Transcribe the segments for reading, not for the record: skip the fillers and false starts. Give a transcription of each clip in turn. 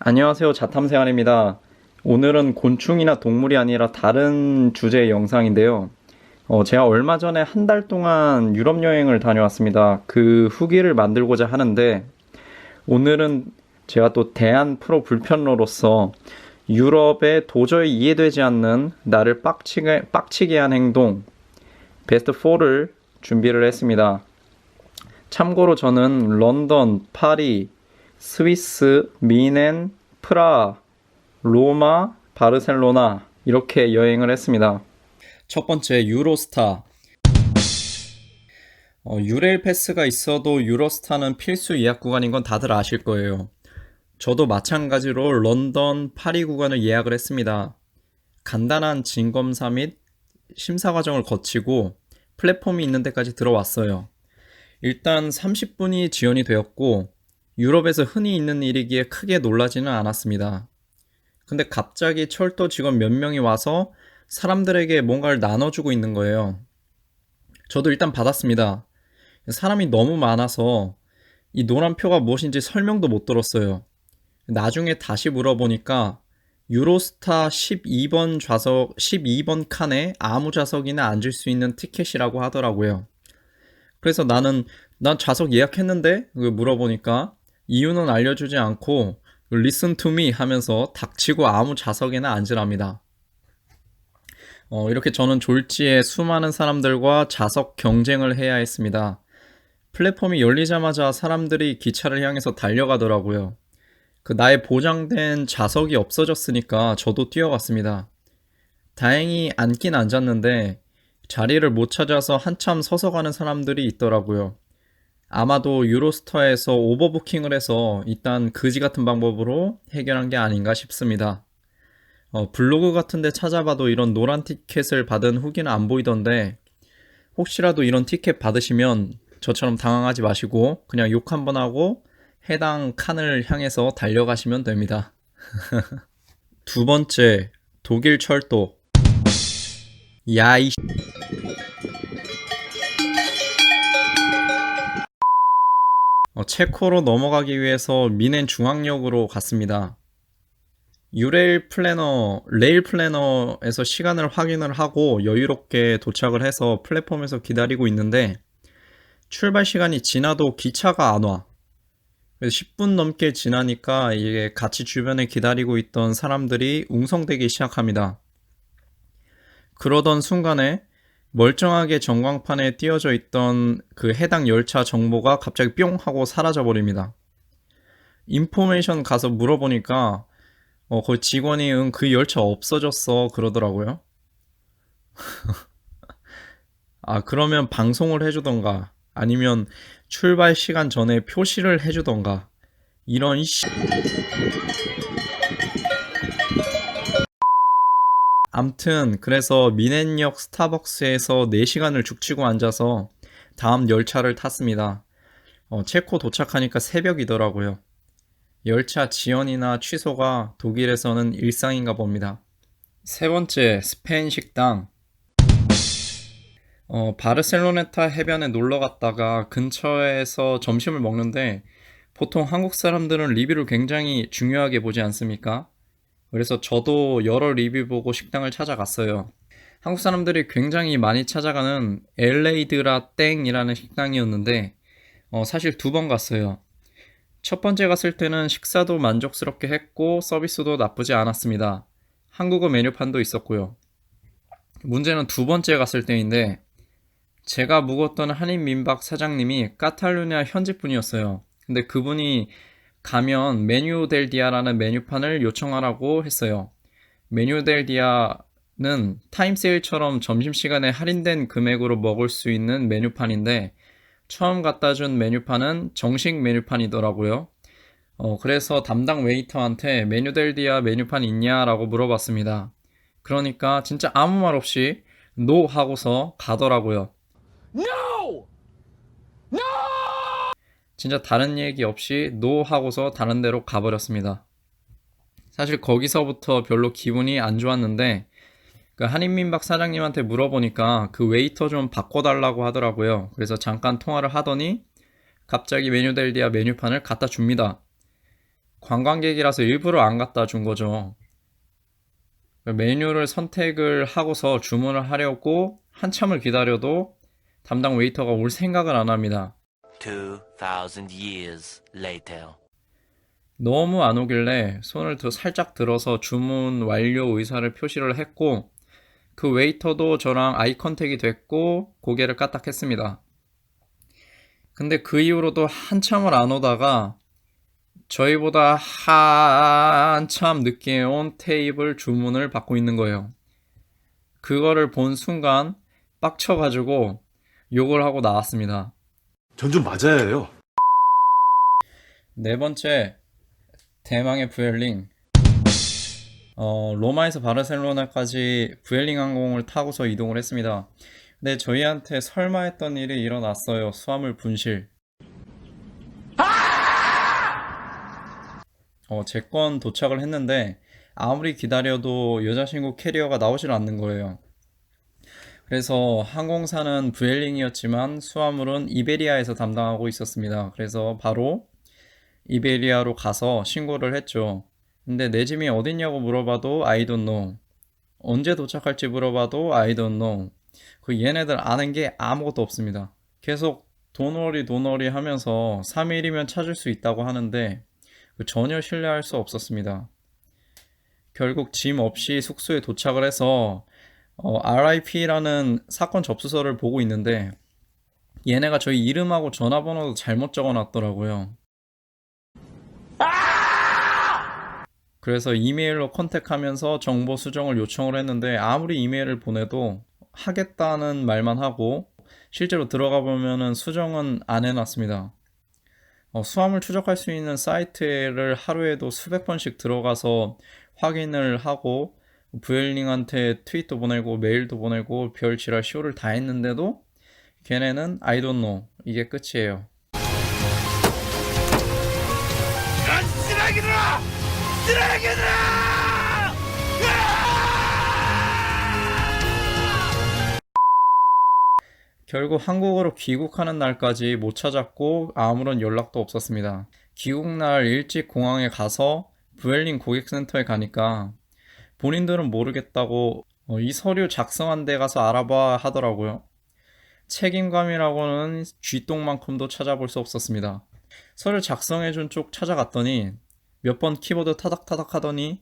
안녕하세요. 자탐생활입니다. 오늘은 곤충이나 동물이 아니라 다른 주제의 영상인데요. 제가 얼마 전에 한 달 동안 유럽 여행을 다녀왔습니다. 그 후기를 만들고자 하는데, 오늘은 제가 또 대한 프로 불편러로서 유럽에 도저히 이해되지 않는 나를 빡치게 한 행동, 베스트 4를 준비를 했습니다. 참고로 저는 런던, 파리, 스위스, 미넨, 프라하, 로마, 바르셀로나 이렇게 여행을 했습니다. 첫 번째 유로스타. 유레일 패스가 있어도 유로스타는 필수 예약 구간인 건 다들 아실 거예요. 저도 마찬가지로 런던, 파리 구간을 예약을 했습니다. 간단한 진검사 및 심사 과정을 거치고 플랫폼이 있는 데까지 들어왔어요. 일단 30분이 지연이 되었고 유럽에서 흔히 있는 일이기에 크게 놀라지는 않았습니다. 근데 갑자기 철도 직원 몇 명이 와서 사람들에게 뭔가를 나눠주고 있는 거예요. 저도 일단 받았습니다. 사람이 너무 많아서 이 노란 표가 무엇인지 설명도 못 들었어요. 나중에 다시 물어보니까 유로스타 12번 좌석, 12번 칸에 아무 좌석이나 앉을 수 있는 티켓이라고 하더라고요. 그래서 난 좌석 예약했는데? 물어보니까 이유는 알려주지 않고 listen to me 하면서 닥치고 아무 좌석에나 앉으랍니다. 이렇게 저는 졸지에 수많은 사람들과 좌석 경쟁을 해야 했습니다. 플랫폼이 열리자마자 사람들이 기차를 향해서 달려가더라고요. 나의 보장된 좌석이 없어졌으니까 저도 뛰어갔습니다. 다행히 앉긴 앉았는데 자리를 못 찾아서 한참 서서 가는 사람들이 있더라고요. 아마도 유로스타에서 오버부킹을 해서 일단 그지 같은 방법으로 해결한 게 아닌가 싶습니다. 블로그 같은 데 찾아봐도 이런 노란 티켓을 받은 후기는 안 보이던데 혹시라도 이런 티켓 받으시면 저처럼 당황하지 마시고 그냥 욕 한번 하고 해당 칸을 향해서 달려가시면 됩니다. 두 번째, 독일 철도. 야이 체코로 넘어가기 위해서 미넨 중앙역으로 갔습니다. 레일 플래너에서 시간을 확인을 하고 여유롭게 도착을 해서 플랫폼에서 기다리고 있는데 출발 시간이 지나도 기차가 안 와. 그래서 10분 넘게 지나니까 이게 같이 주변에 기다리고 있던 사람들이 웅성대기 시작합니다. 그러던 순간에 멀쩡하게 전광판에 띄어져 있던 그 해당 열차 정보가 갑자기 뿅 하고 사라져 버립니다. 인포메이션 가서 물어보니까 거기 직원이 그 열차 없어졌어 그러더라고요. 그러면 방송을 해주던가 아니면 출발 시간 전에 표시를 해주던가 이런 암튼 그래서 미넨역 스타벅스에서 4시간을 죽치고 앉아서 다음 열차를 탔습니다. 체코 도착하니까 새벽이더라고요. 열차 지연이나 취소가 독일에서는 일상인가 봅니다. 세 번째, 스페인 식당. 바르셀로네타 해변에 놀러 갔다가 근처에서 점심을 먹는데 보통 한국 사람들은 리뷰를 굉장히 중요하게 보지 않습니까? 그래서 저도 여러 리뷰 보고 식당을 찾아갔어요. 한국 사람들이 굉장히 많이 찾아가는 엘레이드라 땡이라는 식당이었는데 사실 2번 갔어요. 첫 번째 갔을 때는 식사도 만족스럽게 했고 서비스도 나쁘지 않았습니다. 한국어 메뉴판도 있었고요. 문제는 2번째 갔을 때인데 제가 묵었던 한인 민박 사장님이 카탈루냐 현지 분이었어요. 근데 그분이 가면 메뉴 델 디아라는 메뉴판을 요청하라고 했어요. 메뉴 델 디아는 타임세일처럼 점심시간에 할인된 금액으로 먹을 수 있는 메뉴판인데 처음 갖다 준 메뉴판은 정식 메뉴판이더라고요. 그래서 담당 웨이터한테 메뉴 델 디아 메뉴판 있냐라고 물어봤습니다. 그러니까 진짜 아무 말 없이 노 하고서 가더라고요. No! No! 진짜 다른 얘기 없이 노 하고서 다른 데로 가버렸습니다. 사실 거기서부터 별로 기분이 안 좋았는데 그 한인민박 사장님한테 물어보니까 그 웨이터 좀 바꿔달라고 하더라고요. 그래서 잠깐 통화를 하더니 갑자기 메뉴 델디아 메뉴판을 갖다 줍니다. 관광객이라서 일부러 안 갖다 준 거죠. 메뉴를 선택을 하고서 주문을 하려고 한참을 기다려도 담당 웨이터가 올 생각을 안 합니다. 2,000 years later. 너무 안 오길래 손을 살짝 들어서 주문 완료 의사를 표시를 했고, 그 웨이터도 저랑 아이 컨택이 됐고 고개를 까딱했습니다. 근데 그 이후로도 한참을 안 오다가 저희보다 한참 늦게 온 테이블 주문을 받고 있는 거예요. 그거를 본 순간 빡쳐가지고 욕을 하고 나왔습니다. 전 좀 맞아야 해요. 네 번째, 대망의 vueling. 로마에서 바르셀로나까지 vueling 항공을 타고서 이동을 했습니다. 근데 저희한테 설마 했던 일이 일어났어요. 수화물 분실. 제 건 도착을 했는데 아무리 기다려도 여자친구 캐리어가 나오질 않는 거예요. 그래서 항공사는 vueling이었지만 수화물은 이베리아에서 담당하고 있었습니다. 그래서 바로 이베리아로 가서 신고를 했죠. 근데 내 짐이 어딨냐고 물어봐도 I don't know. 언제 도착할지 물어봐도 I don't know. 그 얘네들 아는 게 아무것도 없습니다. 계속 도너리 하면서 3일이면 찾을 수 있다고 하는데 전혀 신뢰할 수 없었습니다. 결국 짐 없이 숙소에 도착을 해서 RIP라는 사건 접수서를 보고 있는데 얘네가 저희 이름하고 전화번호도 잘못 적어놨더라고요. 그래서 이메일로 컨택하면서 정보 수정을 요청을 했는데 아무리 이메일을 보내도 하겠다는 말만 하고 실제로 들어가 보면은 수정은 안 해놨습니다. 수화물 추적할 수 있는 사이트를 하루에도 수백 번씩 들어가서 확인을 하고 부엘링한테 트윗도 보내고 메일도 보내고 별 지랄 쇼를 다 했는데도 걔네는 I don't know 이게 끝이에요. 난 쓰레기들아! 쓰레기들아! 결국 한국으로 귀국하는 날까지 못 찾았고 아무런 연락도 없었습니다. 귀국날 일찍 공항에 가서 부엘링 고객센터에 가니까 본인들은 모르겠다고 이 서류 작성한 데 가서 알아봐 하더라고요. 책임감이라고는 쥐똥만큼도 찾아볼 수 없었습니다. 서류 작성해준 쪽 찾아갔더니 몇 번 키보드 타닥타닥 하더니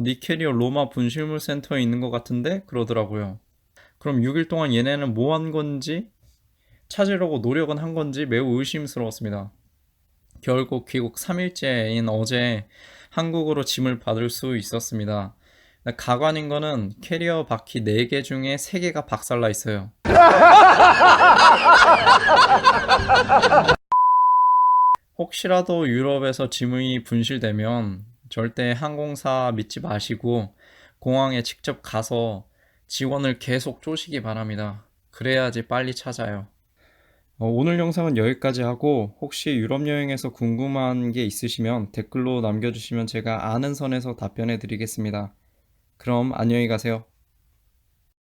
네 캐리어 로마 분실물 센터에 있는 것 같은데 그러더라고요. 그럼 6일 동안 얘네는 뭐 한 건지 찾으려고 노력은 한 건지 매우 의심스러웠습니다. 결국 귀국 3일째인 어제 한국으로 짐을 받을 수 있었습니다. 가관인 거는 캐리어 바퀴 4개 중에 3개가 박살나 있어요. 혹시라도 유럽에서 짐이 분실되면 절대 항공사 믿지 마시고 공항에 직접 가서 직원을 계속 쪼시기 바랍니다. 그래야지 빨리 찾아요. 오늘 영상은 여기까지 하고 혹시 유럽 여행에서 궁금한 게 있으시면 댓글로 남겨주시면 제가 아는 선에서 답변해 드리겠습니다. 그럼 안녕히 가세요.